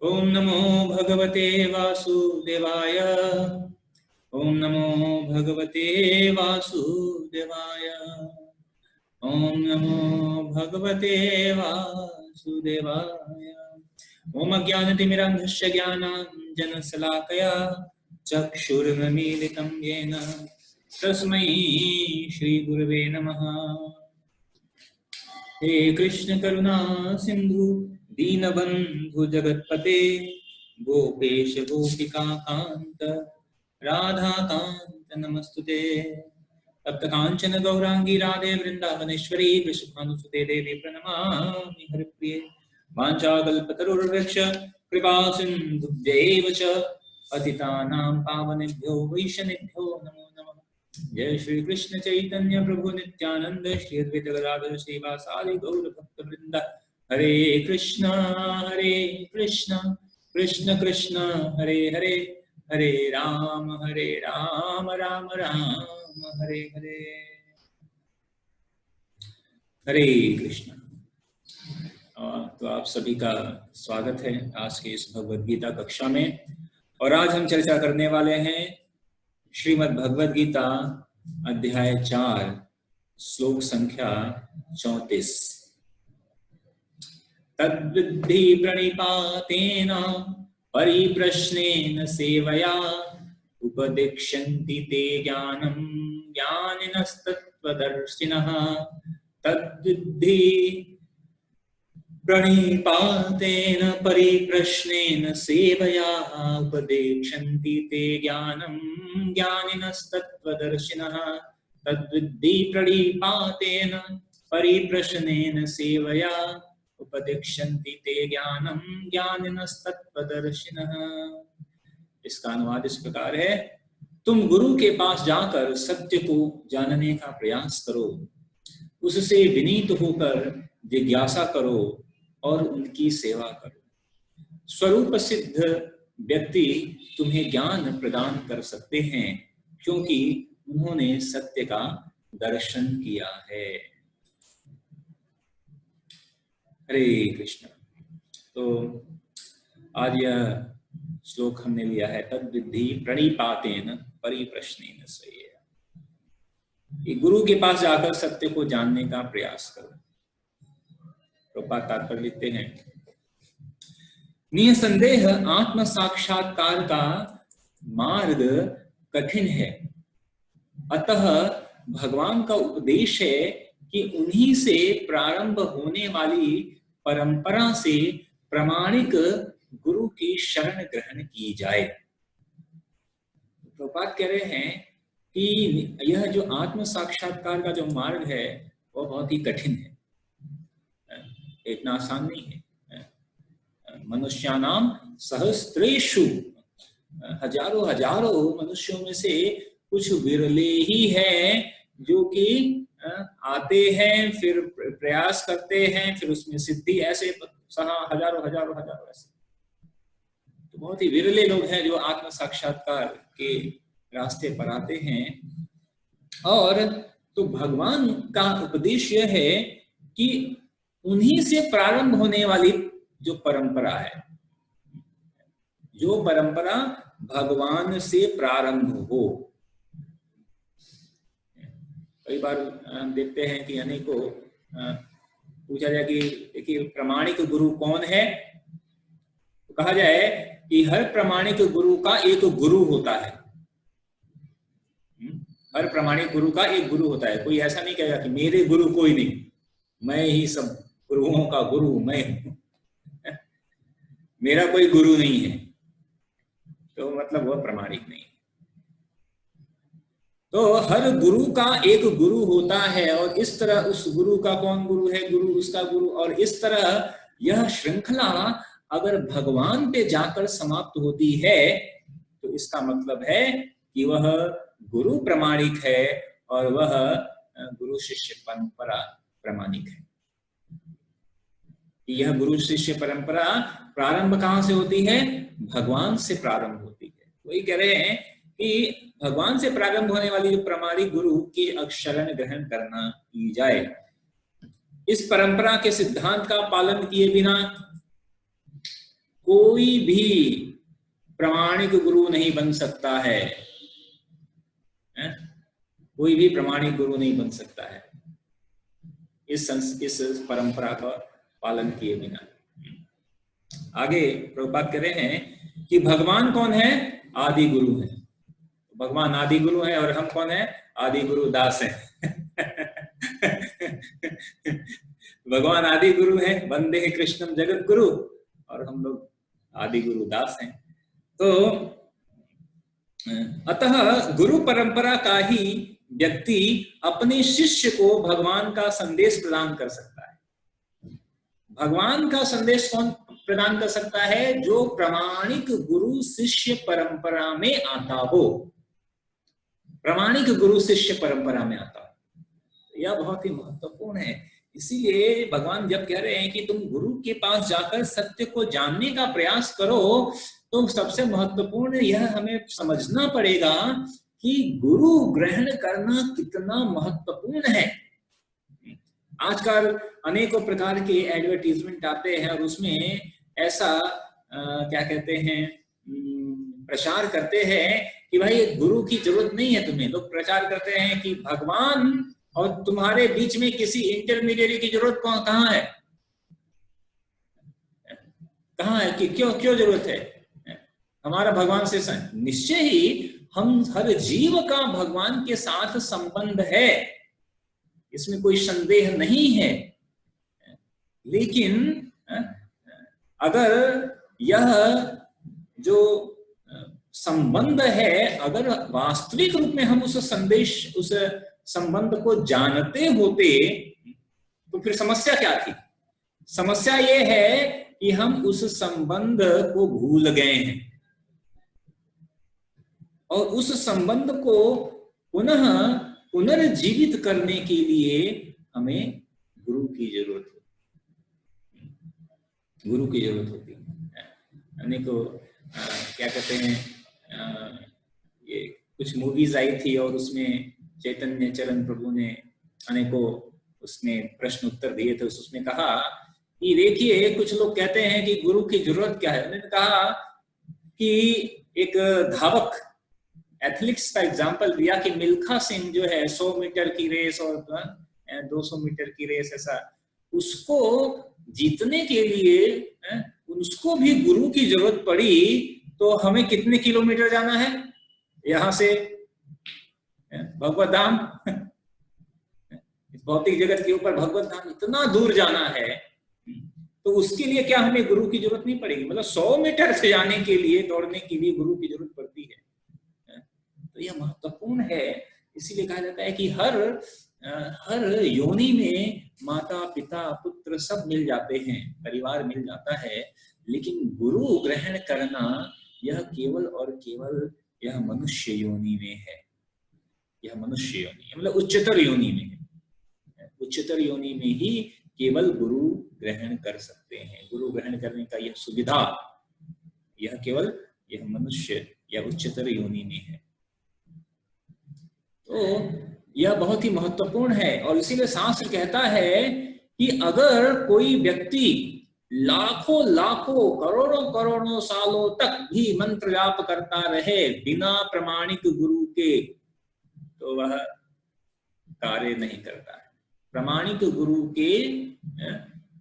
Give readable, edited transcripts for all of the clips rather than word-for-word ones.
ओम नमो भगवते वासुदेवाय। ओम नमो भगवते वासुदेवाय। ओम नमो भगवते वासुदेवाय। ओम अज्ञानतिमिरान्धस्य ज्ञानाञ्जनशलाकया चक्षुरुन्मीलितं येन तस्मै श्रीगुरवे नमः। हे कृष्ण करुणा सिंधु दीनबंधु जगतपते गोपेश गोपिका कांत राधा कांत नमस्तुते। तप्त कांचन गौरांगी राधे वृंदावनेश्वरी वृषभानुसुते देवी प्रणमामि हरिप्रिये। वाञ्छाकल्पतरुर्वृक्ष कृपा सिन्धुभ्यैव च पतितानां पावनेभ्यो वैष्णवेभ्यो नमो नमः। जय श्री कृष्ण चैतन्य प्रभु नित्यानंद श्री अद्वैत गदाधर श्रीवासादि गौर भक्त वृंद। हरे कृष्ण कृष्ण कृष्ण हरे हरे, हरे राम राम राम हरे हरे। हरे कृष्ण। तो आप सभी का स्वागत है आज के इस भगवद गीता कक्षा में। और आज हम चर्चा करने वाले हैं श्रीमद् भगवद गीता अध्याय 4 श्लोक संख्या 34। तद्विद्धि प्रणिपातेन परिप्रश्नेन सेवया उपदिक्षन्ति ते ज्ञानं ज्ञानिनस्तत्त्वदर्शिनः। तद्विद्धि प्रणिपातेन परिप्रश्नेन सेवया उपदेक्षन्ति ते ज्ञानं ज्ञानिनस्तत्त्वदर्शिनः। तद्विद्धि प्रणिपातेन परिप्रश्नेन सेवया उपदेक्षन्ति ते ज्ञानं ज्ञानिनस्तत्त्वदर्शिनः। इसका अनुवाद इस प्रकार है, तुम गुरु के पास जाकर सत्य को जानने का प्रयास करो, उससे विनीत होकर जिज्ञासा करो और उनकी सेवा करो। स्वरूप सिद्ध व्यक्ति तुम्हें ज्ञान प्रदान कर सकते हैं क्योंकि उन्होंने सत्य का दर्शन किया है। हरे कृष्ण। तो आज यह श्लोक हमने लिया है, तद्विद्धि प्रणिपातेन परिप्रश्नेन सेवया। गुरु के पास जाकर सत्य को जानने का प्रयास करो। तात्पर्य लिखते हैं, निसंदेह आत्म साक्षात्कार का मार्ग कठिन है, अतः भगवान का उपदेश है कि उन्हीं से प्रारंभ होने वाली परंपरा से प्रामाणिक गुरु की शरण ग्रहण की जाए। प्रभुपाद कह रहे हैं कि यह जो आत्म साक्षात्कार का जो मार्ग है वो बहुत ही कठिन है, इतना आसान नहीं है। मनुष्यानाम सहस्त्रेषु, हजारों हजारों मनुष्यों में से कुछ विरले ही हैं जो कि आते हैं, फिर प्रयास करते हैं, फिर उसमें सिद्धि, ऐसे हजारों हजारों हजारों ऐसे। तो बहुत ही विरले लोग हैं जो आत्म साक्षात्कार के रास्ते पर आते हैं। और तो भगवान का उपदेश यह है कि उन्हीं से प्रारंभ होने वाली जो परंपरा है, जो परंपरा भगवान से प्रारंभ हो। कई बार हम देखते हैं कि अनेकों पूछा जाए कि देखिए प्रामाणिक गुरु कौन है, तो कहा जाए कि हर प्रामाणिक गुरु का एक गुरु होता है। हर प्रामाणिक गुरु का एक गुरु होता है। कोई ऐसा नहीं कहेगा कि मेरे गुरु कोई नहीं, मैं ही सब गुरुओं का गुरु मैं हूं, मेरा कोई गुरु नहीं है, तो मतलब वह प्रामाणिक नहीं। तो हर गुरु का एक गुरु होता है, और इस तरह उस गुरु का कौन गुरु है, गुरु उसका गुरु, और इस तरह यह श्रृंखला अगर भगवान पे जाकर समाप्त होती है तो इसका मतलब है कि वह गुरु प्रामाणिक है और वह गुरु शिष्य परंपरा प्रामाणिक है। यह गुरु शिष्य परंपरा प्रारंभ कहां से होती है? भगवान से प्रारंभ होती है। वही कह रहे हैं कि भगवान से प्रारंभ होने वाली जो प्रामाणिक गुरु की शरण ग्रहण करना की जाए। इस परंपरा के सिद्धांत का पालन किए बिना कोई भी प्रामाणिक गुरु नहीं बन सकता है, कोई भी प्रामाणिक गुरु नहीं बन सकता है इस परंपरा का पालन किए बिना। आगे प्रभुपाद कह रहे हैं कि भगवान कौन है? आदि गुरु है। भगवान आदि गुरु है और हम कौन है? आदि गुरु दास है। भगवान आदि गुरु है, वंदे कृष्णम जगत गुरु, और हम लोग आदि गुरु दास हैं। तो अतः गुरु परंपरा का ही व्यक्ति अपने शिष्य को भगवान का संदेश प्रदान कर सकता है। भगवान का संदेश कौन प्रदान कर सकता है? जो प्रामाणिक गुरु शिष्य परंपरा में आता हो, प्रामाणिक गुरु शिष्य परंपरा में आता हो। यह बहुत ही महत्वपूर्ण है। इसीलिए भगवान जब कह रहे हैं कि तुम गुरु के पास जाकर सत्य को जानने का प्रयास करो, तो सबसे महत्वपूर्ण यह हमें समझना पड़ेगा कि गुरु ग्रहण करना कितना महत्वपूर्ण है। आजकल अनेकों प्रकार के एडवर्टीजमेंट आते हैं और उसमें ऐसा क्या कहते हैं, प्रचार करते हैं कि भाई गुरु की जरूरत नहीं है तुम्हें। लोग प्रचार करते हैं कि भगवान और तुम्हारे बीच में किसी इंटरमीडिएट की जरूरत कहाँ है, कहाँ है कि क्यों जरूरत है? हमारा भगवान से निश्चय ही हम हर जीव का भगवान के साथ संबंध है, इसमें कोई संदेह नहीं है। लेकिन अगर यह जो संबंध है, अगर वास्तविक रूप में हम उस संबंध को जानते होते तो फिर समस्या क्या थी? समस्या ये है कि हम उस संबंध को भूल गए हैं और उस संबंध को पुनर्जीवित करने के लिए हमें गुरु की जरूरत होती है। अनेकों क्या कहते हैं, ये कुछ मूवीज आई थी और उसमें चैतन्य चरण प्रभु ने अनेकों उसमें प्रश्न उत्तर दिए थे। उसमें कहा कि देखिए, कुछ लोग कहते हैं कि गुरु की जरूरत क्या है। उन्होंने कहा कि एक धावक एथलीट्स का एग्जांपल दिया कि मिल्खा सिंह जो है 100 मीटर की रेस और 200 मीटर की रेस, ऐसा उसको जीतने के लिए उसको भी गुरु की जरूरत पड़ी। तो हमें कितने किलोमीटर जाना है यहाँ से भगवत धाम? इस भौतिक जगत के ऊपर भगवत धाम इतना दूर जाना है, तो उसके लिए क्या हमें गुरु की जरूरत नहीं पड़ेगी? मतलब 100 मीटर से जाने के लिए, दौड़ने के लिए गुरु की जरूरत पड़ती है। तो यह महत्वपूर्ण है। इसीलिए कहा जाता है कि हर योनि में माता पिता पुत्र सब मिल जाते हैं, परिवार मिल जाता है, लेकिन गुरु ग्रहण करना यह केवल और केवल यह मनुष्य योनि में है। यह मनुष्य योनि मतलब उच्चतर योनि में है। उच्चतर योनि में ही केवल गुरु ग्रहण कर सकते हैं। गुरु ग्रहण करने का यह सुविधा यह केवल यह मनुष्य या उच्चतर योनि में है। तो यह बहुत ही महत्वपूर्ण है। और इसीलिए शास्त्र कहता है कि अगर कोई व्यक्ति लाखों करोड़ों सालों तक भी मंत्र जाप करता रहे बिना प्रामाणिक गुरु के, तो वह कार्य नहीं करता है। प्रामाणिक गुरु के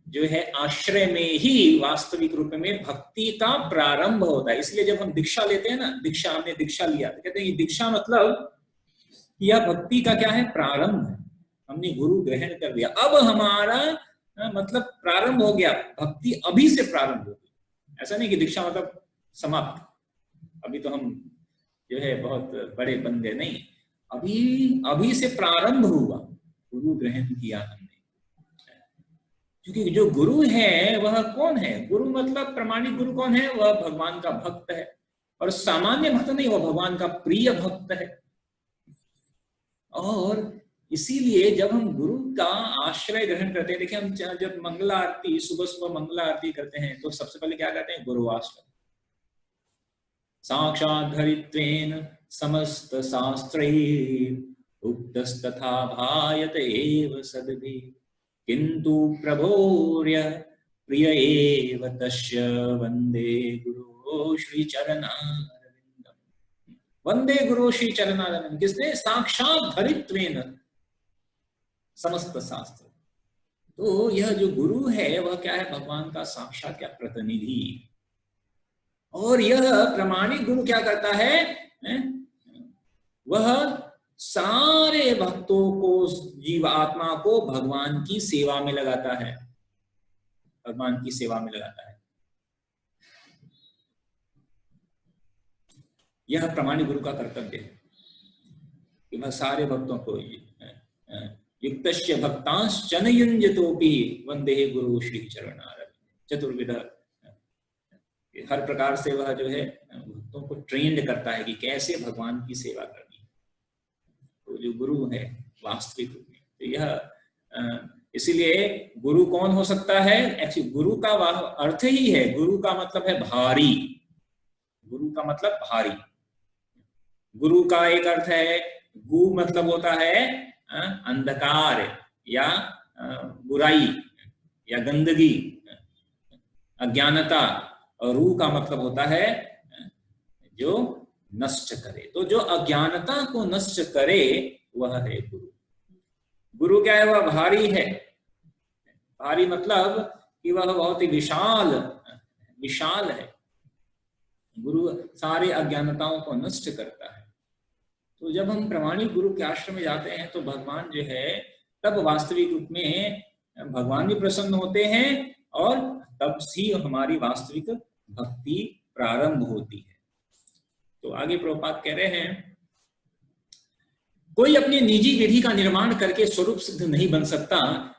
जो है आश्रय में ही वास्तविक रूप में भक्ति का प्रारंभ होता है। इसलिए जब हम दीक्षा लेते हैं ना, हमने दीक्षा लिया तो कहते हैं दीक्षा मतलब यह भक्ति का क्या है? प्रारंभ है। हमने गुरु ग्रहण कर दिया, अब हमारा मतलब प्रारंभ हो गया। भक्ति अभी से प्रारंभ होगी। ऐसा नहीं कि दीक्षा मतलब समाप्त, अभी तो हम जो है बहुत बड़े बन गए, नहीं, अभी से प्रारंभ हुआ। गुरु ग्रहण किया हमने। क्योंकि जो गुरु है वह कौन है? गुरु मतलब प्रामाणिक गुरु कौन है? वह भगवान का भक्त है, और सामान्य भक्त नहीं, वह भगवान का प्रिय भक्त है। और इसीलिए जब हम गुरु का आश्रय ग्रहण करते हैं, देखिए हम जब मंगला आरती, सुबह मंगला आरती करते हैं, तो सबसे पहले क्या कहते हैं? गुरु आश्रय। साक्षात् धरित्वेन समस्त शास्त्रैः उक्तस्तथा भायत एव सद्भिः किंतु प्रभोर्य प्रिय एव तस्य वंदे गुरु श्री चरणारविंदम। वंदे गुरु श्री चरणारविंदम किसने? साक्षात धरित्वेन समस्त शास्त्र। तो यह जो गुरु है वह क्या है? भगवान का साक्षात क्या प्रतिनिधि। और यह प्रामाणिक गुरु क्या करता है? वह सारे भक्तों को, जीव आत्मा को भगवान की सेवा में लगाता है, भगवान की सेवा में लगाता है। यह प्रामाणिक गुरु का कर्तव्य है कि वह सारे भक्तों को युक्तस्य भक्तांश्चन युञ्जतोपि वंदे गुरु श्री चरणारविंदम। चतुर्विध, हर प्रकार से वह जो है भक्तों को ट्रेंड करता है कि कैसे भगवान की सेवा करनी है। तो जो गुरु है वास्तविक रूप में, तो यह इसीलिए गुरु कौन हो सकता है? एक्चुअली गुरु का वह अर्थ ही है, गुरु का मतलब है भारी। गुरु का मतलब भारी। गुरु का एक अर्थ है, गु मतलब होता है अंधकार या बुराई या गंदगी, अज्ञानता, और रू का मतलब होता है जो नष्ट करे। तो जो अज्ञानता को नष्ट करे वह है गुरु। गुरु क्या है? वह भारी है। भारी मतलब कि वह बहुत ही विशाल है। गुरु सारे अज्ञानताओं को नष्ट करता है। तो जब हम प्रामाणिक गुरु के आश्रम में जाते हैं तो भगवान जो है तब वास्तविक रूप में भगवान भी प्रसन्न होते हैं और तब ही हमारी वास्तविक भक्ति प्रारंभ होती है। तो आगे प्रभुपाद कह रहे हैं, कोई अपनी निजी विधि का निर्माण करके स्वरूप सिद्ध नहीं बन सकता,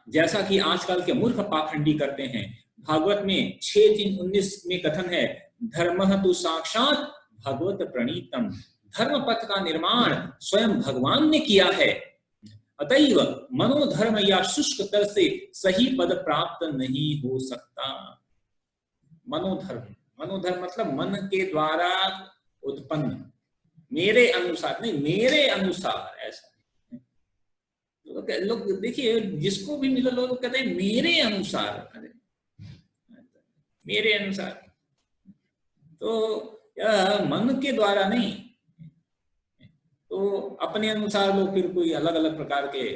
जैसा कि आजकल के मूर्ख पाखंडी करते हैं। भागवत में 6:19 में कथन है, धर्मः तु साक्षात भगवत प्रणीतम। धर्म पथ का निर्माण स्वयं भगवान ने किया है, अतएव मनोधर्म या शुष्क तर से सही पद प्राप्त नहीं हो सकता। मनोधर्म मतलब मन के द्वारा उत्पन्न, मेरे अनुसार नहीं, मेरे अनुसार, ऐसा। लोग देखिए, जिसको भी मिले लोग कहते हैं मेरे अनुसार, मेरे अनुसार। तो यह मन के द्वारा नहीं, तो अपने अनुसार लोग फिर कोई अलग अलग प्रकार के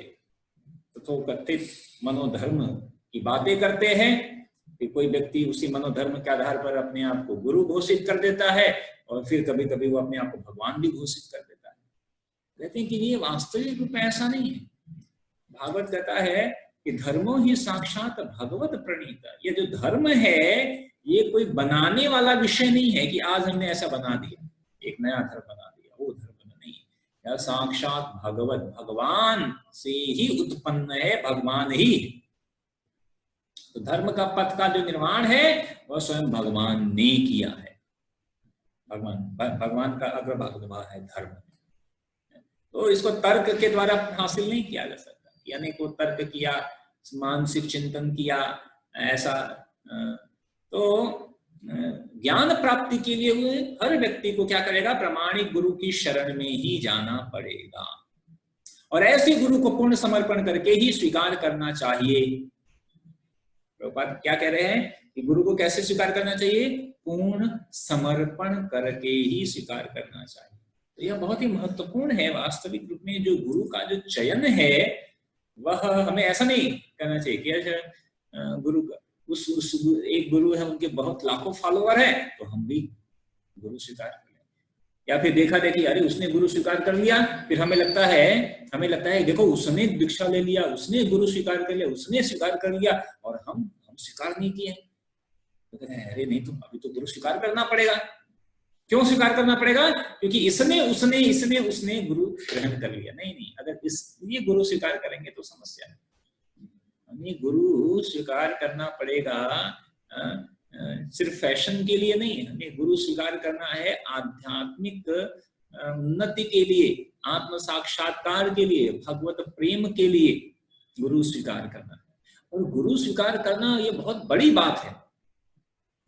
तथोकथित मनोधर्म की बातें करते हैं। कि कोई व्यक्ति उसी मनोधर्म के आधार पर अपने आप को गुरु घोषित कर देता है और फिर कभी कभी वो अपने आप को भगवान भी घोषित कर देता है। कहते हैं कि ये वास्तविक रूप में ऐसा नहीं है। भागवत कहता है कि धर्मो ही साक्षात भगवत प्रणीत। ये जो धर्म है ये कोई बनाने वाला विषय नहीं है कि आज हमने ऐसा बना दिया, एक नया धर्म बना दिया, वो धर्म नहीं है। यह साक्षात भगवान से ही उत्पन्न है, भगवान ही। तो धर्म का पथ का जो निर्माण है वह स्वयं भगवान ने किया है। भगवान का अग्रभाग है धर्म। तो इसको तर्क के द्वारा हासिल नहीं किया जा सकता। यानी को तर्क किया, मानसिक चिंतन किया, ऐसा। तो ज्ञान प्राप्ति के लिए हुए हर व्यक्ति को क्या करेगा? प्रामाणिक गुरु की शरण में ही जाना पड़ेगा और ऐसे गुरु को पूर्ण समर्पण करके ही स्वीकार करना चाहिए। प्रभुपाद क्या कह रहे हैं कि गुरु को कैसे स्वीकार करना चाहिए? पूर्ण समर्पण करके ही स्वीकार करना चाहिए। तो यह बहुत ही महत्वपूर्ण है। वास्तविक रूप में जो गुरु का जो चयन है वह हमें ऐसा नहीं करना चाहिए कि गुरु का उस एक गुरु है, उनके बहुत लाखों फॉलोअर है तो हम भी गुरु स्वीकार कर लें। या फिर देखा देखी, अरे उसने गुरु स्वीकार कर लिया, फिर हमें लगता है देखो उसने दीक्षा ले लिया, उसने गुरु स्वीकार कर लिया, उसने स्वीकार कर लिया और हम स्वीकार नहीं किए। तो कहते हैं अरे नहीं, तो अभी तो गुरु स्वीकार करना पड़ेगा। क्यों स्वीकार करना पड़ेगा? क्योंकि उसने गुरु ग्रहण कर लिया। नहीं, अगर इसलिए गुरु स्वीकार करेंगे तो समस्या है। हमें गुरु स्वीकार करना पड़ेगा सिर्फ फैशन के लिए नहीं, हमें गुरु स्वीकार करना है आध्यात्मिक उन्नति के लिए, आत्म साक्षात्कार के लिए, भगवत प्रेम के लिए गुरु स्वीकार करना है। और गुरु स्वीकार करना ये बहुत बड़ी बात है,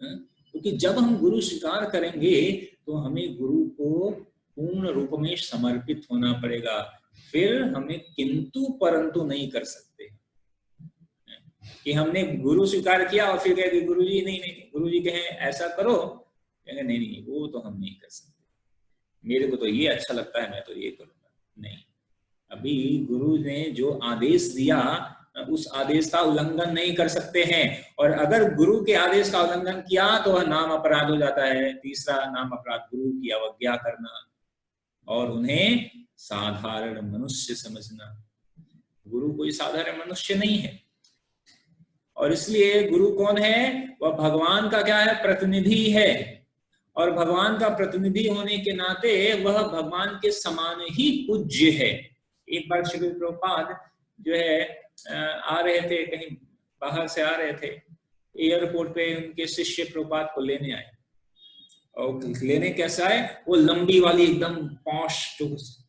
क्योंकि जब हम गुरु स्वीकार करेंगे तो हमें गुरु को पूर्ण रूप में समर्पित होना पड़ेगा। फिर हमें किंतु परंतु नहीं कर सकते। कि हमने गुरु स्वीकार किया और फिर कहे गुरु जी नहीं नहीं, गुरु जी कहें ऐसा करो, कहेंगे नहीं नहीं वो तो हम नहीं कर सकते, मेरे को तो ये अच्छा लगता है मैं तो ये करूंगा। नहीं, अभी गुरु ने जो आदेश दिया उस आदेश का उल्लंघन नहीं कर सकते हैं, और अगर गुरु के आदेश का उल्लंघन किया तो वह नाम अपराध हो जाता है। तीसरा नाम अपराध गुरु की अवज्ञा करना और उन्हें साधारण मनुष्य समझना। गुरु कोई साधारण मनुष्य नहीं है, और इसलिए गुरु कौन है? वह भगवान का क्या है? प्रतिनिधि है, और भगवान का प्रतिनिधि होने के नाते वह भगवान के समान ही पूज्य है। एक बार श्री प्रभुपाद जो है आ रहे थे, कहीं बाहर से आ रहे थे, एयरपोर्ट पे उनके शिष्य प्रभुपाद को लेने आए, और लेने कैसा है? वो लंबी वाली एकदम पॉश जो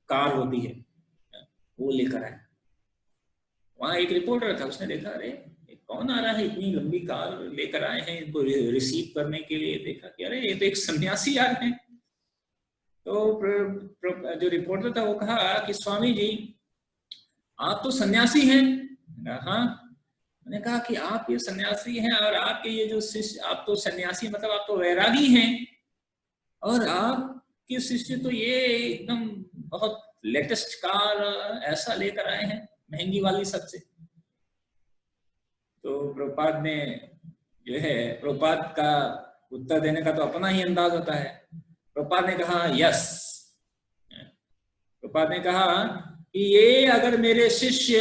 कार होती है वो लेकर आए। वहां एक रिपोर्टर था, उसने देखा अरे कौन आ रहा है, इतनी लंबी कार लेकर आए हैं इनको रिसीव करने के लिए। देखा कि अरे ये तो एक सन्यासी आ रहे हैं। तो जो रिपोर्टर था वो कहा कि स्वामी जी आप तो सन्यासी हैं। हाँ। मैंने कहा कि आप ये सन्यासी हैं और आपके ये जो शिष्य, आप तो सन्यासी मतलब आप तो वैरागी हैं, और आपके शिष्य तो ये एकदम बहुत लेटेस्ट कार ऐसा लेकर आए हैं, महंगी वाली सबसे। तो प्रभुपाद ने जो है, प्रभुपाद का उत्तर देने का तो अपना ही अंदाज होता है। प्रभुपाद ने कहा यस, प्रभुपाद ने कहा कि ये अगर मेरे शिष्य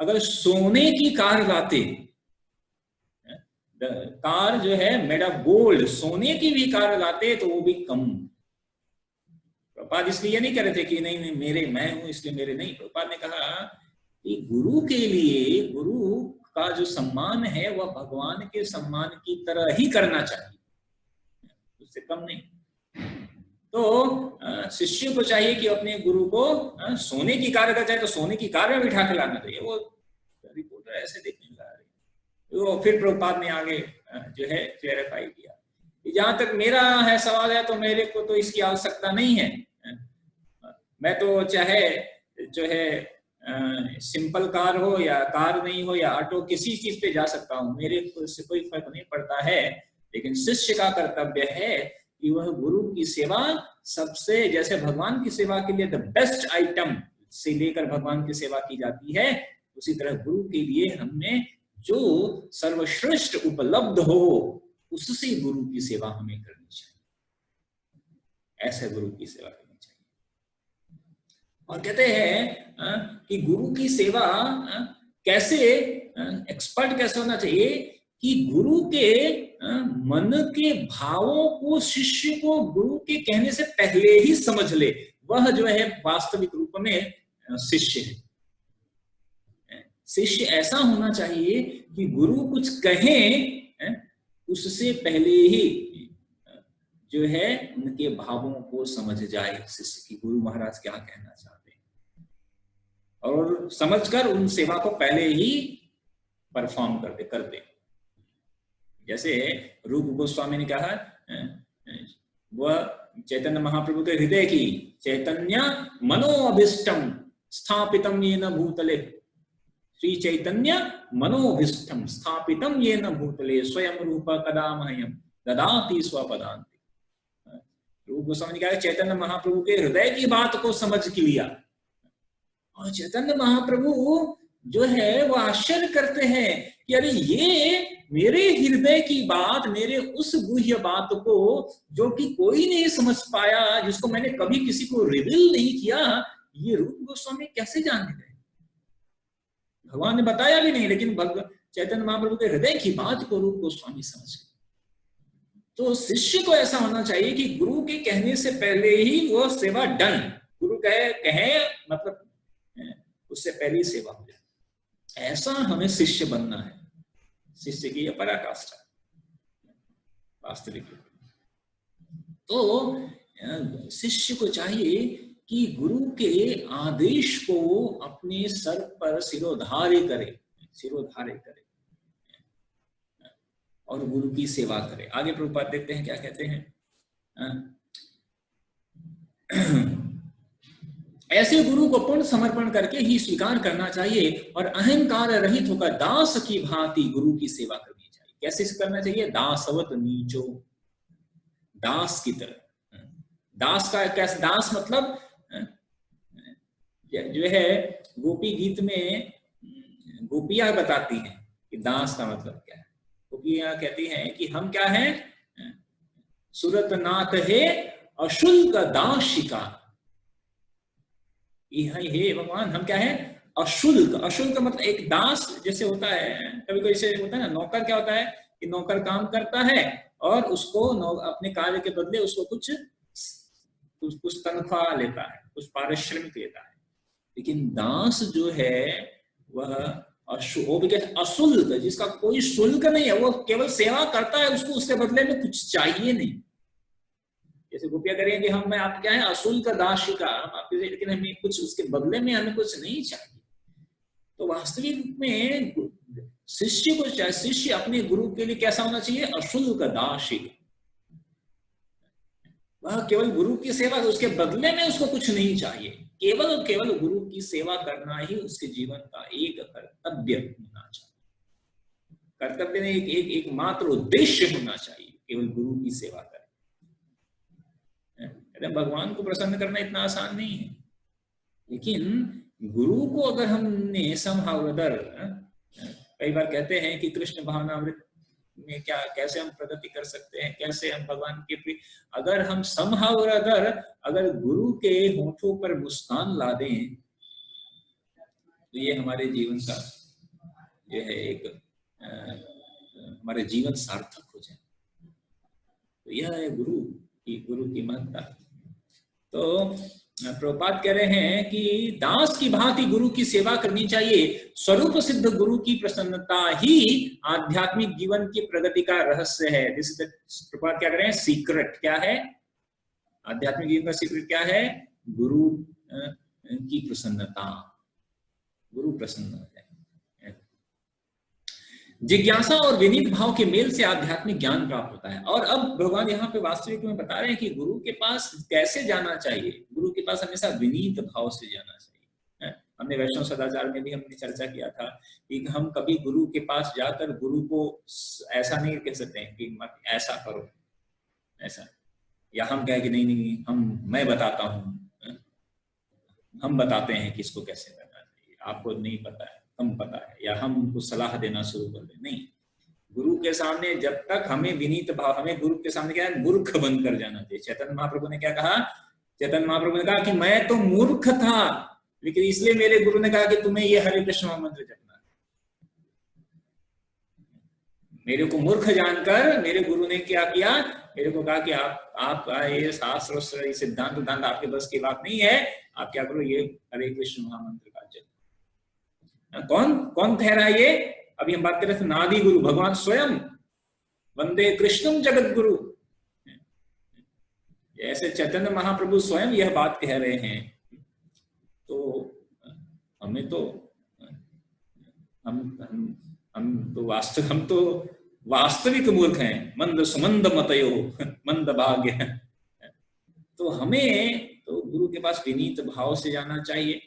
अगर सोने की कार लाते, कार जो है मेड ऑफ गोल्ड, सोने की भी कार लाते तो वो भी कम। प्रभुपाद इसलिए नहीं कह रहे थे कि नहीं नहीं मेरे मैं हूं इसलिए मेरे, नहीं। प्रभुपाद ने कहा कि गुरु के लिए, गुरु का जो सम्मान है वह भगवान के सम्मान की तरह ही करना चाहिए, उससे कम नहीं। तो शिष्य को चाहिए कि अपने गुरु को सोने की कार अगर चाहे तो सोने की कार में बिठा के लाना चाहिए। वो रिपोर्टर ऐसे देखने लगा रहे, तो फिर प्रभुपाद ने आगे जो है क्लेरिफाई किया। जहां तक मेरा है सवाल है तो मेरे को तो इसकी आवश्यकता नहीं है, मैं तो चाहे जो है सिंपल कार हो या कार नहीं हो या ऑटो, किसी चीज पे जा सकता हूँ, मेरे को इससे कोई फर्क नहीं पड़ता है। लेकिन शिष्य का कर्तव्य है कि वह गुरु की सेवा सबसे, जैसे भगवान की सेवा के लिए द बेस्ट आइटम से लेकर भगवान की सेवा की जाती है, उसी तरह गुरु के लिए हमने जो सर्वश्रेष्ठ उपलब्ध हो उससे गुरु की सेवा हमें करनी चाहिए। ऐसे गुरु की सेवा करनी चाहिए। और कहते हैं कि गुरु की सेवा कैसे, एक्सपर्ट कैसे होना चाहिए कि गुरु के मन के भावों को शिष्य को गुरु के कहने से पहले ही समझ ले, वह जो है वास्तविक रूप में शिष्य है। शिष्य ऐसा होना चाहिए कि गुरु कुछ कहें उससे पहले ही जो है उनके भावों को समझ जाए शिष्य की, गुरु महाराज क्या कहना चाहते हैं, और समझकर उन सेवा को पहले ही परफॉर्म कर दे। जैसे रूप गोस्वामी ने कहा, वह चैतन्य महाप्रभु के हृदय की चैतन्य मनोअभिष्टम स्थापितम येन भूतले, श्री चैतन्य मनोभिष्टम स्थापितम येन भूतले स्वयं रूप कदा मह्यम ददाति स्वपदान्ति। रूप गोस्वामी ने कहा चैतन्य महाप्रभु के हृदय की बात को समझ के लिया, और चैतन्य महाप्रभु जो है वो आश्चर्य करते हैं कि अरे ये मेरे हृदय की बात, मेरे उस गुह्य बात को जो कि कोई नहीं समझ पाया, जिसको मैंने कभी किसी को रिवील नहीं किया, ये रूप गोस्वामी कैसे जान गए? भगवान ने बताया भी नहीं, लेकिन चैतन्य महाप्रभु के हृदय की बात को रूप गोस्वामी समझ गए। तो शिष्य को ऐसा होना चाहिए कि गुरु के कहने से पहले ही वो सेवा डन, गुरु कहे मतलब उससे पहले ही सेवा हो जाए, ऐसा हमें शिष्य बनना है। शिष्य की यह पराकाष्ठा वास्तविक। तो शिष्य को चाहिए कि गुरु के आदेश को अपने सर पर सिरोधार्य करे और गुरु की सेवा करे। आगे प्रभुपाद देखते हैं क्या कहते हैं। ऐसे गुरु को पूर्ण समर्पण करके ही स्वीकार करना चाहिए और अहंकार रहित होकर दास की भांति गुरु की सेवा करनी चाहिए। कैसे करना चाहिए? दासवत नीचो, दास की तरह। दास का कैसे? दास मतलब जो है गोपी गीत में गोपियां बताती हैं कि दास का मतलब क्या है। गोपियां कहती हैं कि हम क्या हैं? सुरत नाथ है अशुल्क दासिका। हे भगवान, हम क्या है? अशुल्क। अशुल्क मतलब एक दास जैसे होता है, कभी कोई से होता है ना, नौकर क्या होता है कि नौकर काम करता है और उसको अपने कार्य के बदले उसको कुछ तनख्वाह लेता है, कुछ पारिश्रमिक लेता है। लेकिन दास जो है वह अशुल्क, जिसका कोई शुल्क नहीं है, वो केवल सेवा करता है, उसको उसके बदले में कुछ चाहिए नहीं। जैसे गोपियां करेंगे हम, मैं आप क्या है? अशुल्क दासिका, लेकिन हमें कुछ उसके बदले में हमें कुछ नहीं चाहिए। तो वास्तविक में शिष्य को चाहिए, शिष्य अपने गुरु के लिए कैसा होना चाहिए? अशुल्क दासिक। वह केवल गुरु की सेवा, उसके बदले में उसको कुछ नहीं चाहिए। केवल और केवल गुरु की सेवा करना ही उसके जीवन का एक कर्तव्य होना चाहिए। कर्तव्य में एक मात्र उद्देश्य होना चाहिए, केवल गुरु की सेवा करें। भगवान को प्रसन्न करना इतना आसान नहीं है, लेकिन गुरु को अगर हमने somehow other, कई बार कहते हैं कि कृष्ण भावनामृत में क्या, कैसे हम प्रगति कर सकते हैं, कैसे हम भगवान के प्रति, अगर हम somehow other अगर गुरु के होठों पर मुस्कान ला दें तो ये हमारे जीवन का जो है एक हमारे जीवन सार्थक हो जाए। तो यह है गुरु की महत्ता। तो प्रभुपाद कह रहे हैं कि दास की भांति गुरु की सेवा करनी चाहिए। स्वरूप सिद्ध गुरु की प्रसन्नता ही आध्यात्मिक जीवन की प्रगति का रहस्य है। प्रभुपाद क्या कह रहे हैं? सीक्रेट क्या है? आध्यात्मिक जीवन का सीक्रेट क्या है? गुरु की प्रसन्नता। गुरु प्रसन्न है। जिज्ञासा और विनीत भाव के मेल से आध्यात्मिक ज्ञान प्राप्त होता है। और अब भगवान यहाँ पे वास्तविक में बता रहे हैं कि गुरु के पास कैसे जाना चाहिए। गुरु के पास हमेशा विनीत भाव से जाना चाहिए। हमने वैष्णव सदाचार में भी हमने चर्चा किया था कि हम कभी गुरु के पास जाकर गुरु को ऐसा नहीं कह सकते हैं कि मत ऐसा करो, ऐसा, या हम कहें कि नहीं मैं बताता हूँ, हम बताते हैं कि इसको कैसे करना चाहिए, आपको नहीं पता है, कम पता है, या हम उनको सलाह देना शुरू कर दें। नहीं, गुरु के सामने जब तक हमें विनीत भाव, हमें गुरु के सामने क्या है? मूर्ख बनकर जाना चाहिए। चैतन्य महाप्रभु ने क्या कहा? चैतन्य महाप्रभु ने कहा कि मैं तो मूर्ख था, लेकिन इसलिए मेरे गुरु ने कहा कि तुम्हें ये हरे कृष्ण मंत्र जपना। मेरे को मूर्ख जानकर मेरे गुरु ने क्या किया? मेरे को कहा कि आप ये शास्त्र सिद्धांत आपके बस की बात नहीं है, आप क्या करो, ये हरे कृष्ण महामंत्र का जप। कौन कह रहा है ये? अभी हम बात कर रहे थे नादी गुरु, भगवान स्वयं, वंदे कृष्णम जगत गुरु। ऐसे चैतन्य महाप्रभु स्वयं यह बात कह रहे हैं। तो हमें तो हम तो वास्तविक मूर्ख हैं, मंद सुमंद मतयो मंद भाग्य। तो हमें तो गुरु के पास विनीत भाव से जाना चाहिए,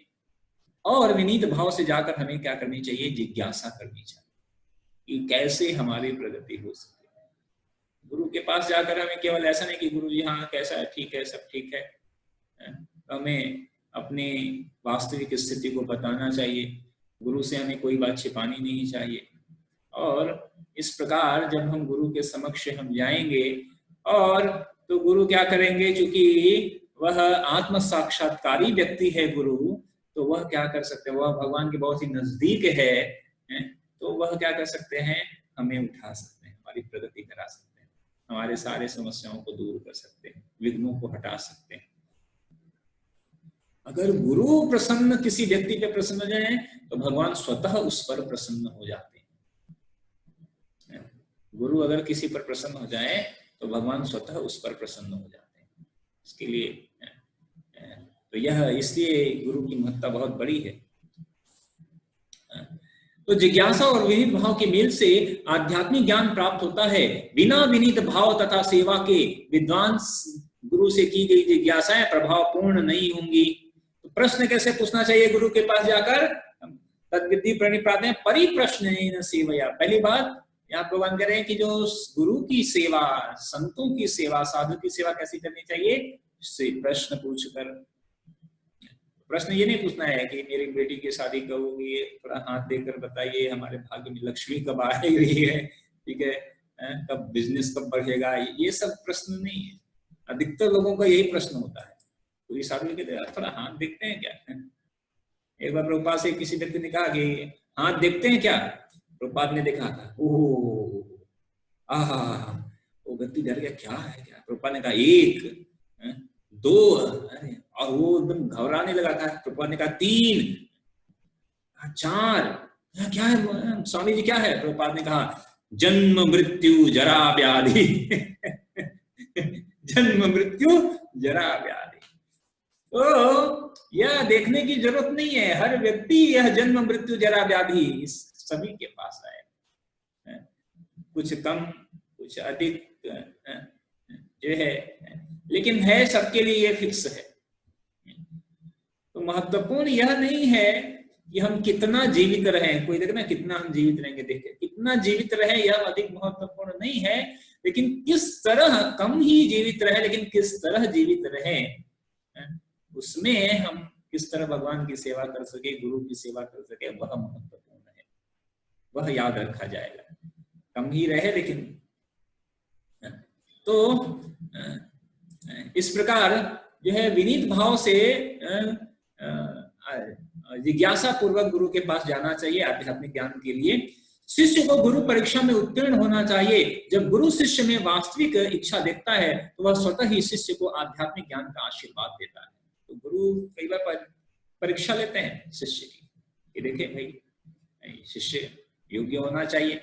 और विनीत भाव से जाकर हमें क्या करनी चाहिए? जिज्ञासा करनी चाहिए कि कैसे हमारी प्रगति हो सकती है। गुरु के पास जाकर हमें केवल ऐसा नहीं कि गुरु जी हाँ कैसा है, ठीक है, सब ठीक है, हमें अपनी वास्तविक स्थिति को बताना चाहिए। गुरु से हमें कोई बात छिपानी नहीं चाहिए। और इस प्रकार जब हम गुरु के समक्ष हम जाएंगे, और तो गुरु क्या करेंगे, क्योंकि वह आत्म साक्षात्कारी व्यक्ति है गुरु, तो वह क्या कर सकते हैं? वह भगवान के बहुत ही नजदीक है, तो वह क्या कर सकते हैं? हमें उठा सकते हैं, हमारी प्रगति करा सकते हैं, हमारे सारे समस्याओं को दूर कर सकते हैं, विघ्नों को हटा सकते हैं। अगर गुरु प्रसन्न, किसी व्यक्ति पे प्रसन्न हो जाए तो भगवान स्वतः उस पर प्रसन्न हो जाते हैं। गुरु अगर किसी पर प्रसन्न हो जाए तो भगवान स्वतः उस पर प्रसन्न हो जाते हैं। इसके लिए तो यह, इसलिए गुरु की महत्ता बहुत बड़ी है। तो जिज्ञासा और विनीत भाव के मेल से आध्यात्मिक ज्ञान प्राप्त होता है। बिना विनीत भाव तथा सेवा के विद्वान गुरु से की गई जिज्ञासाएं प्रभावपूर्ण नहीं होंगी। तो प्रश्न कैसे पूछना चाहिए गुरु के पास जाकर, तद्विद्धि प्रणिपातेन परिप्रश्नेन सेवया। पहली बात यहाँ भगवान कह रहे हैं कि जो गुरु की सेवा, संतों की सेवा, साधु की सेवा कैसी करनी चाहिए, से प्रश्न पूछकर। प्रश्न ये नहीं पूछना है कि मेरी बेटी की शादी कब होगी, थोड़ा हाथ देकर बताइए, हमारे भाग्य में लक्ष्मी कब आ रही है, ठीक है, कब बिजनेस कब बढ़ेगा, ये सब प्रश्न नहीं है। अधिकतर लोगों का यही प्रश्न होता है। पूरी शादी के थोड़ा हाथ देखते हैं क्या। एक बार प्रभुपाद से किसी व्यक्ति ने कहा कि हाथ देखते हैं क्या, प्रभुपाद ने देखा था, ओह आहा, वो व्यक्ति डर गया, क्या है क्या। प्रभुपाद ने कहा 1 2, अरे, और वो एकदम घबराने लगा था। प्रभुपाद ने कहा 3 4, क्या है स्वामी जी, क्या है। प्रभुपाद ने कहा जन्म मृत्यु जरा व्याधि जन्म मृत्यु जरा व्याधि। तो यह देखने की जरूरत नहीं है, हर व्यक्ति यह जन्म मृत्यु जरा व्याधि सभी के पास है, कुछ कम कुछ अधिक जो है, लेकिन है सबके लिए ये फिक्स है। तो महत्वपूर्ण यह नहीं है कि हम कितना जीवित रहें, कोई देखे ना कितना हम जीवित रहेंगे, देखे कितना जीवित रहे यह अधिक महत्वपूर्ण नहीं है, लेकिन किस तरह, कम ही जीवित रहे लेकिन किस तरह जीवित रहे, उसमें हम किस तरह भगवान की सेवा कर सके, गुरु की सेवा कर सके, वह महत्वपूर्ण है, वह याद रखा जाएगा। कम ही रहे लेकिन। तो इस प्रकार जो है विनीत भाव से जिज्ञासा पूर्वक गुरु के पास जाना चाहिए आध्यात्मिक ज्ञान के लिए। शिष्य को गुरु परीक्षा में उत्तीर्ण होना चाहिए। जब गुरु शिष्य में वास्तविक इच्छा देखता है तो वह स्वतः ही शिष्य को आध्यात्मिक ज्ञान का आशीर्वाद देता है। तो गुरु कई बार परीक्षा लेते हैं शिष्य की, कि देखे भाई शिष्य योग्य होना चाहिए।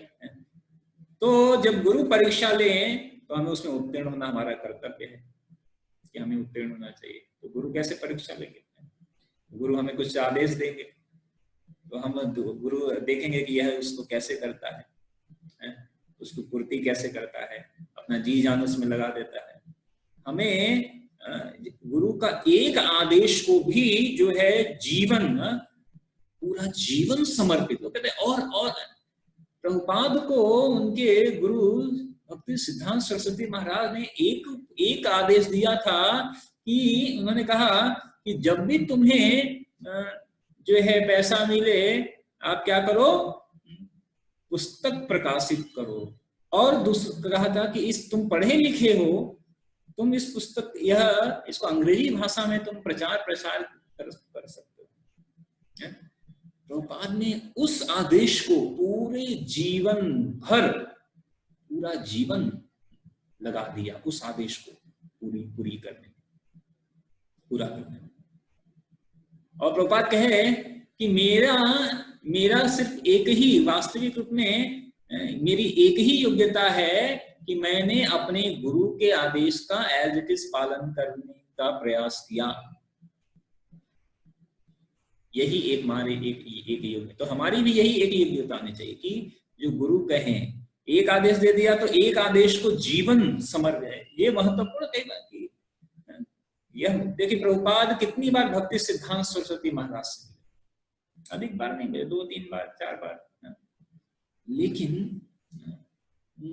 तो जब गुरु परीक्षा लें तो हमें उसमें उत्तीर्ण होना हमारा कर्तव्य है कि हमें उत्तीर्ण होना चाहिए। तो गुरु कैसे परीक्षा लेंगे, गुरु हमें कुछ आदेश देंगे तो हम गुरु देखेंगे कि यह उसको कैसे करता है, उसको पूर्ति कैसे करता है, अपना जी जान उसमें लगा देता है। हमें गुरु का एक आदेश को भी जो है जीवन, पूरा जीवन समर्पित हो। कहते और प्रभुपाद को उनके गुरु भक्ति सिद्धांत सरस्वती महाराज ने एक आदेश दिया था कि उन्होंने कहा कि जब भी तुम्हें जो है पैसा मिले आप क्या करो, पुस्तक प्रकाशित करो। और दूसरा कहा था कि इस तुम पढ़े लिखे हो, तुम इस पुस्तक इसको अंग्रेजी भाषा में तुम प्रचार प्रसार कर सकते हो। प्रभुपाद ने उस आदेश को पूरे जीवन भर, पूरा जीवन लगा दिया उस आदेश को पूरी करने, पूरा करने। और प्रभुपाद कहे कि मेरा सिर्फ एक ही, वास्तविक रूप में मेरी एक ही योग्यता है कि मैंने अपने गुरु के आदेश का एज इट इज पालन करने का प्रयास किया। यही एक हमारी एक योग्यता, तो हमारी भी यही एक योग्यता होनी चाहिए कि जो गुरु कहें, एक आदेश दे दिया तो एक आदेश को जीवन समर जाए। ये महत्वपूर्ण कई बात की। यह देखिए प्रभुपाद कितनी बार भक्ति सिद्धांत सरस्वती महाराज से, अधिक बार नहीं मिले, 2 3 बार 4 बार, लेकिन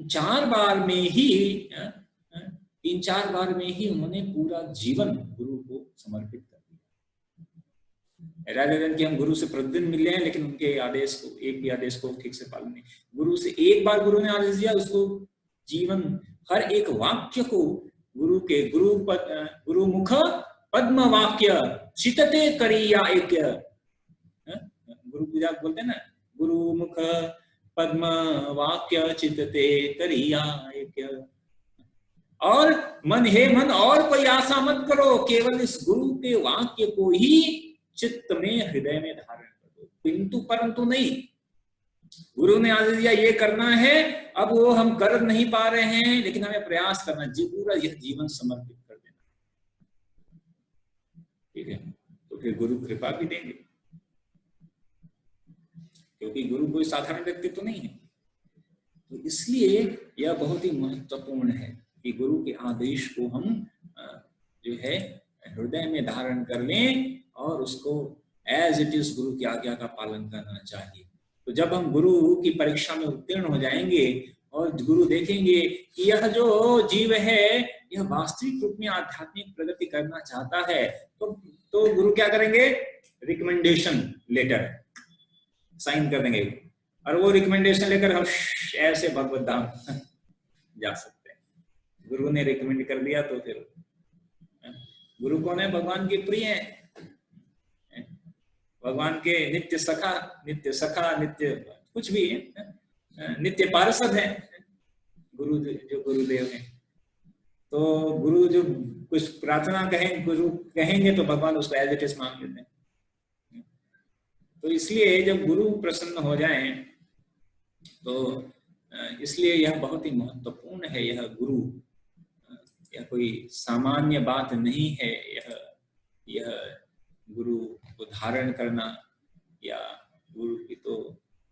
4 बार में ही 3-4 बार में ही उन्होंने पूरा जीवन गुरु को समर्पित कर दिया। rather than कि हम गुरु से प्रतिदिन मिल रहे हैं लेकिन उनके आदेश को, एक भी आदेश को ठीक से पालन नहीं। गुरु से एक बार गुरु ने आदेश दिया, उसको जीवन, हर एक वाक्य को गुरु मुख पद्म वाक्य चितते करिया एक, गुरु पूजा बोलते हैं ना, गुरु मुख पद्म वाक्य चितते करिया एक। और मन और कोई आशा मत करो, केवल इस गुरु के वाक्य को ही चित्त में, हृदय में धारण कर दो, किंतु परंतु नहीं। गुरु ने आदेश दिया ये करना है, अब वो हम कर नहीं पा रहे हैं लेकिन हमें प्रयास करना, पूरा यह जीवन समर्पित कर देना, ठीक है। तो फिर गुरु कृपा भी देंगे, क्योंकि गुरु कोई साधारण व्यक्ति तो नहीं है। तो इसलिए यह बहुत ही महत्वपूर्ण है कि गुरु के आदेश को हम जो है हृदय में धारण कर लें और उसको एज इट इज गुरु की आज्ञा का पालन करना चाहिए। तो जब हम गुरु की परीक्षा में उत्तीर्ण हो जाएंगे और गुरु देखेंगे कि यह जो जीव है यह वास्तविक रूप में आध्यात्मिक प्रगति करना चाहता है, तो गुरु क्या करेंगे, रिकमेंडेशन लेटर साइन कर देंगे और वो रिकमेंडेशन लेकर हम ऐसे भगवत धाम जा सकते हैं। गुरु ने रिकमेंड कर दिया तो फिर गुरु कौन है, भगवान के प्रिय हैं, भगवान के नित्य सखा, नित्य कुछ भी नित्य पार्षद है गुरु, जो गुरुदेव हैं। तो गुरु जो कुछ प्रार्थना कहें, गुरु कहेंगे तो भगवान उसको एज इट इज मान लेते हैं। तो इसलिए जब गुरु प्रसन्न हो जाएं तो इसलिए यह बहुत ही महत्वपूर्ण है। यह गुरु, यह कोई सामान्य बात नहीं है। यह गुरु को धारण करना या गुरु की तो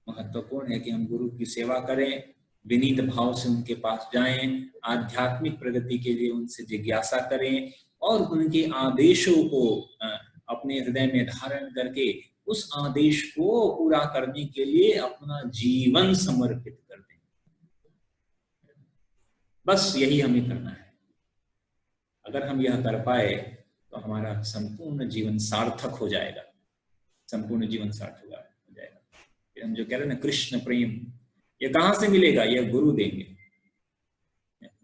महत्वपूर्ण है कि हम गुरु की सेवा करें, विनीत भाव से उनके पास जाएं, आध्यात्मिक प्रगति के लिए उनसे जिज्ञासा करें और उनके आदेशों को अपने हृदय में धारण करके उस आदेश को पूरा करने के लिए अपना जीवन समर्पित कर दें। बस यही हमें करना है। अगर हम यह कर पाए तो हमारा संपूर्ण जीवन सार्थक हो जाएगा, संपूर्ण जीवन सार्थक हो जाएगा। हम जो कह रहे हैं ना कृष्ण प्रेम, ये कहां से मिलेगा, यह गुरु देंगे।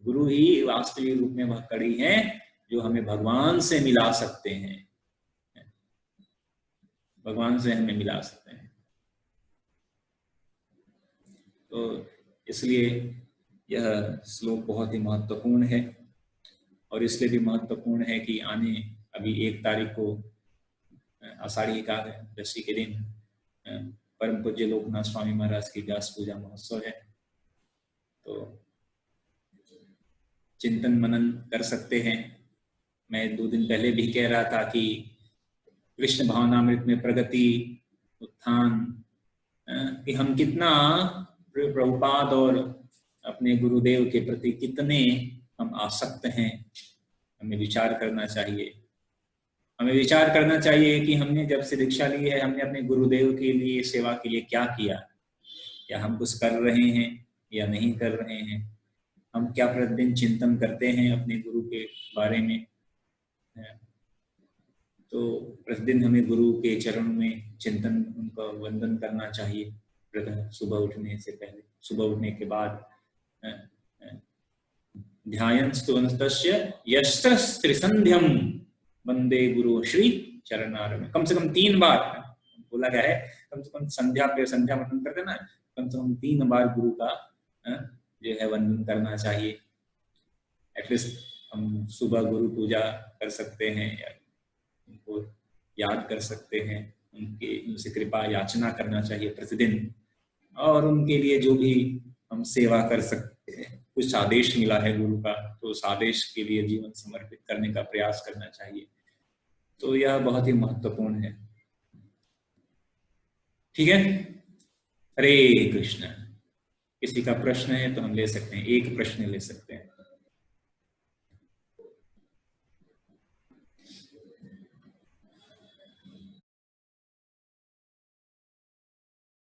गुरु ही वास्तविक रूप में वह कड़ी है जो हमें भगवान से मिला सकते हैं, भगवान से हमें मिला सकते हैं। तो इसलिए यह श्लोक बहुत ही महत्वपूर्ण है और इसलिए भी महत्वपूर्ण है कि अभी 1 तारीख को आषाढ़ी एकादशी के दिन परम पूज्य लोकनाथ स्वामी महाराज की व्यास पूजा महोत्सव है। तो चिंतन मनन कर सकते हैं। मैं 2 दिन पहले भी कह रहा था कि कृष्ण भावनामृत में प्रगति, उत्थान, कि हम कितना प्रभुपाद और अपने गुरुदेव के प्रति कितने हम आसक्त हैं, हमें विचार करना चाहिए। हमें विचार करना चाहिए कि हमने जब से दीक्षा ली है हमने अपने गुरुदेव के लिए, सेवा के लिए क्या किया, क्या हम कुछ कर रहे हैं या नहीं कर रहे हैं। हम क्या प्रतिदिन चिंतन करते हैं अपने गुरु के बारे में। तो प्रतिदिन हमें गुरु के चरणों में चिंतन, उनका वंदन करना चाहिए सुबह उठने से पहले, सुबह उठने के बाद ध्यायन्स्तुवन्तस्य यस्त्रस्त्रिसन्ध्यं वंदे गुरु श्री चरणारविंदं। कम से कम 3 बार बोला गया है, कम से कम संध्या वंदन करते ना, कम से कम 3 बार गुरु का जो है वंदन करना चाहिए। एटलीस्ट हम सुबह गुरु पूजा कर सकते हैं या उनको याद कर सकते हैं, उनसे कृपा याचना करना चाहिए प्रतिदिन, और उनके लिए जो भी हम सेवा कर सकते हैं, कुछ आदेश मिला है गुरु का तो उस आदेश के लिए जीवन समर्पित करने का प्रयास करना चाहिए। तो यह बहुत ही महत्वपूर्ण है। ठीक है, हरे कृष्ण। किसी का प्रश्न है तो हम ले सकते हैं, एक प्रश्न ले सकते हैं।